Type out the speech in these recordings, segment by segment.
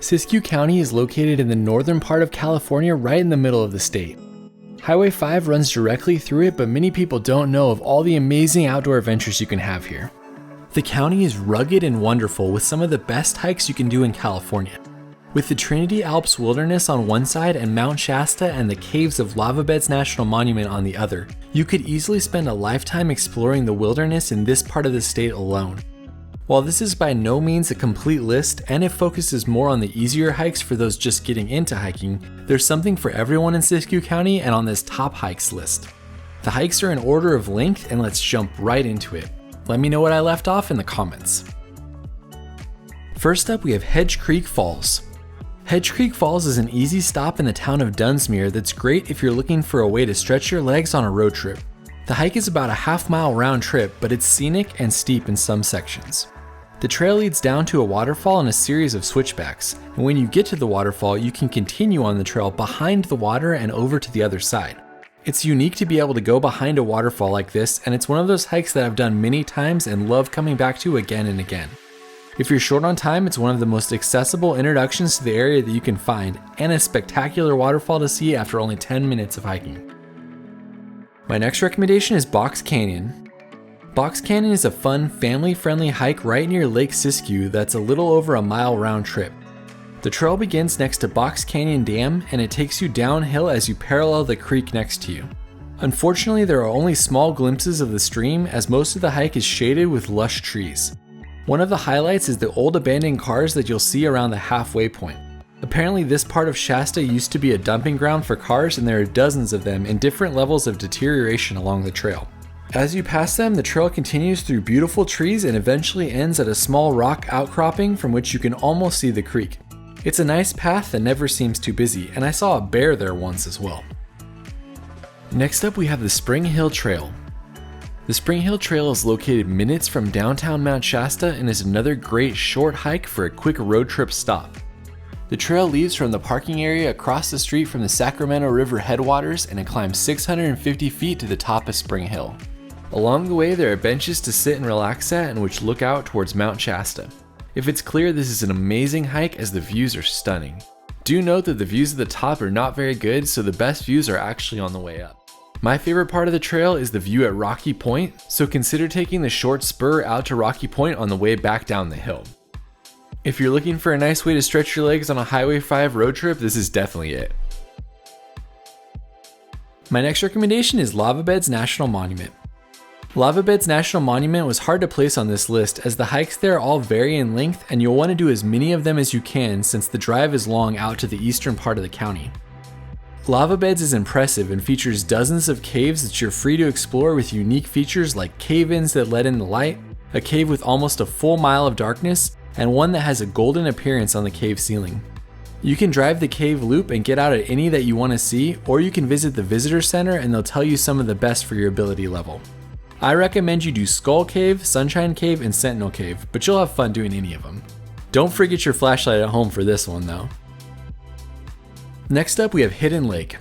Siskiyou County is located in the northern part of California, right in the middle of the state. Highway 5 runs directly through it, but many people don't know of all the amazing outdoor adventures you can have here. The county is rugged and wonderful with some of the best hikes you can do in California. With the Trinity Alps Wilderness on one side and Mt Shasta and the caves of Lava Beds National Monument on the other, you could easily spend a lifetime exploring the wilderness in this part of the state alone. While this is by no means a complete list, and it focuses more on the easier hikes for those just getting into hiking, there's something for everyone in Siskiyou County and on this top hikes list. The hikes are in order of length, and let's jump right into it. Let me know what I left off in the comments. First up, we have Hedge Creek Falls. Hedge Creek Falls is an easy stop in the town of Dunsmuir that's great if you're looking for a way to stretch your legs on a road trip. The hike is about a half-mile round trip, but it's scenic and steep in some sections. The trail leads down to a waterfall and a series of switchbacks, and when you get to the waterfall, you can continue on the trail behind the water and over to the other side. It's unique to be able to go behind a waterfall like this, and it's one of those hikes that I've done many times and love coming back to again and again. If you're short on time, it's one of the most accessible introductions to the area that you can find, and a spectacular waterfall to see after only 10 minutes of hiking. My next recommendation is Box Canyon. Box Canyon is a fun, family-friendly hike right near Lake Siskiyou that's a little over a mile round trip. The trail begins next to Box Canyon Dam, and it takes you downhill as you parallel the creek next to you. Unfortunately, there are only small glimpses of the stream as most of the hike is shaded with lush trees. One of the highlights is the old abandoned cars that you'll see around the halfway point. Apparently, this part of Shasta used to be a dumping ground for cars, and there are dozens of them in different levels of deterioration along the trail. As you pass them, the trail continues through beautiful trees and eventually ends at a small rock outcropping from which you can almost see the creek. It's a nice path that never seems too busy, and I saw a bear there once as well. Next up, we have the Spring Hill Trail. The Spring Hill Trail is located minutes from downtown Mt Shasta and is another great short hike for a quick road trip stop. The trail leaves from the parking area across the street from the Sacramento River headwaters, and it climbs 650 feet to the top of Spring Hill. Along the way, there are benches to sit and relax at and which look out towards Mt Shasta. If it's clear, this is an amazing hike as the views are stunning. Do note that the views at the top are not very good, so the best views are actually on the way up. My favorite part of the trail is the view at Rocky Point, so consider taking the short spur out to Rocky Point on the way back down the hill. If you're looking for a nice way to stretch your legs on a Highway 5 road trip, this is definitely it. My next recommendation is Lava Beds National Monument. Lava Beds National Monument was hard to place on this list as the hikes there all vary in length, and you'll want to do as many of them as you can since the drive is long out to the eastern part of the county. Lava Beds is impressive and features dozens of caves that you're free to explore with unique features like cave-ins that let in the light, a cave with almost a full mile of darkness, and one that has a golden appearance on the cave ceiling. You can drive the cave loop and get out at any that you want to see, or you can visit the visitor center and they'll tell you some of the best for your ability level. I recommend you do Skull Cave, Sunshine Cave, and Sentinel Cave, but you'll have fun doing any of them. Don't forget your flashlight at home for this one though. Next up, we have Hidden Lake.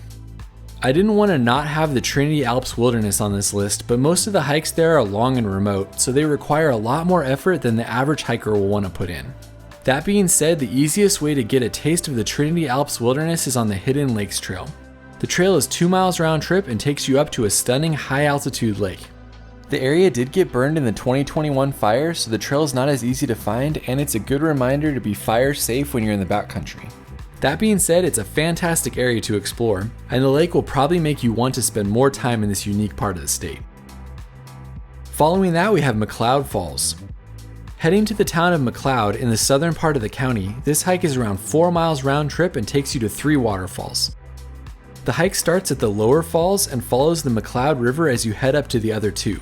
I didn't want to not have the Trinity Alps Wilderness on this list, but most of the hikes there are long and remote, so they require a lot more effort than the average hiker will want to put in. That being said, the easiest way to get a taste of the Trinity Alps Wilderness is on the Hidden Lakes Trail. The trail is 2 miles round trip and takes you up to a stunning high altitude lake. The area did get burned in the 2021 fire, so the trail is not as easy to find, and it's a good reminder to be fire safe when you're in the backcountry. That being said, it's a fantastic area to explore, and the lake will probably make you want to spend more time in this unique part of the state. Following that, we have McCloud Falls. Heading to the town of McCloud in the southern part of the county, this hike is around 4 miles round trip and takes you to 3 waterfalls. The hike starts at the lower falls and follows the McCloud River as you head up to the other 2.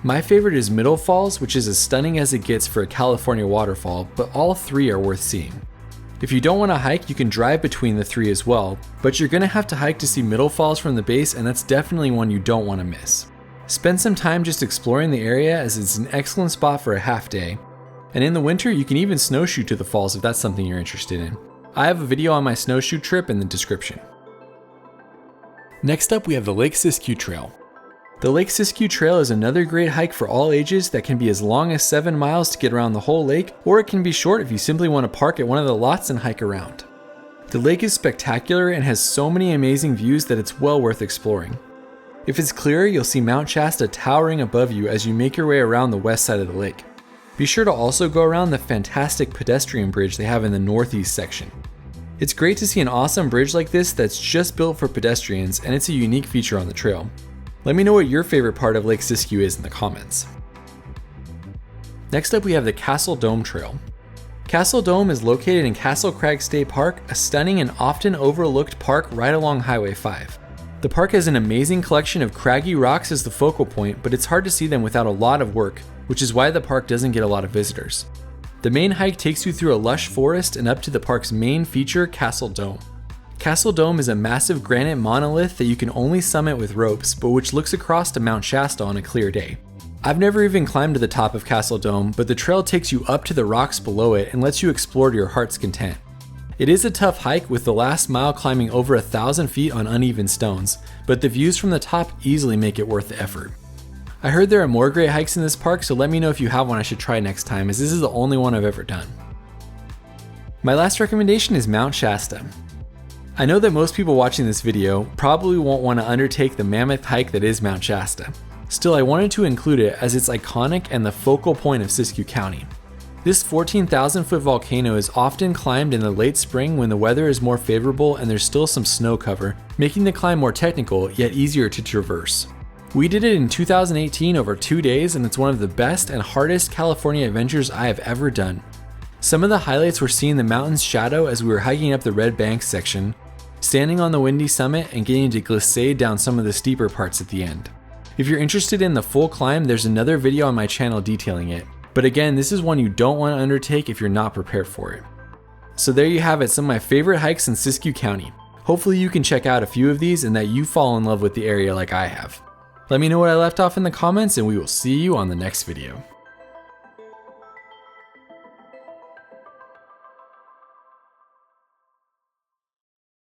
My favorite is Middle Falls, which is as stunning as it gets for a California waterfall, but all 3 are worth seeing. If you don't want to hike, you can drive between the 3 as well, but you're going to have to hike to see Middle Falls from the base, and that's definitely one you don't want to miss. Spend some time just exploring the area as it's an excellent spot for a half day, and in the winter you can even snowshoe to the falls if that's something you're interested in. I have a video on my snowshoe trip in the description. Next up, we have the Lake Siskiyou Trail. The Lake Siskiyou Trail is another great hike for all ages that can be as long as 7 miles to get around the whole lake, or it can be short if you simply want to park at one of the lots and hike around. The lake is spectacular and has so many amazing views that it's well worth exploring. If it's clear, you'll see Mt Shasta towering above you as you make your way around the west side of the lake. Be sure to also go around the fantastic pedestrian bridge they have in the northeast section. It's great to see an awesome bridge like this that's just built for pedestrians, and it's a unique feature on the trail. Let me know what your favorite part of Lake Siskiyou is in the comments. Next up, we have the Castle Dome Trail. Castle Dome is located in Castle Crag State Park, a stunning and often overlooked park right along Highway 5. The park has an amazing collection of craggy rocks as the focal point, but it's hard to see them without a lot of work, which is why the park doesn't get a lot of visitors. The main hike takes you through a lush forest and up to the park's main feature, Castle Dome. Castle Dome is a massive granite monolith that you can only summit with ropes, but which looks across to Mt Shasta on a clear day. I've never even climbed to the top of Castle Dome, but the trail takes you up to the rocks below it and lets you explore to your heart's content. It is a tough hike with the last mile climbing over 1,000 feet on uneven stones, but the views from the top easily make it worth the effort. I heard there are more great hikes in this park, so let me know if you have one I should try next time, as this is the only one I've ever done. My last recommendation is Mt Shasta. I know that most people watching this video probably won't want to undertake the mammoth hike that is Mt Shasta. Still, I wanted to include it as it's iconic and the focal point of Siskiyou County. This 14,000 foot volcano is often climbed in the late spring when the weather is more favorable and there's still some snow cover, making the climb more technical yet easier to traverse. We did it in 2018 over 2 days, and it's one of the best and hardest California adventures I have ever done. Some of the highlights were seeing the mountain's shadow as we were hiking up the Red Bank section, standing on the windy summit, and getting to glissade down some of the steeper parts at the end. If you're interested in the full climb, there's another video on my channel detailing it. But again, this is one you don't want to undertake if you're not prepared for it. So there you have it, some of my favorite hikes in Siskiyou County. Hopefully you can check out a few of these and that you fall in love with the area like I have. Let me know what I left off in the comments, and we will see you on the next video.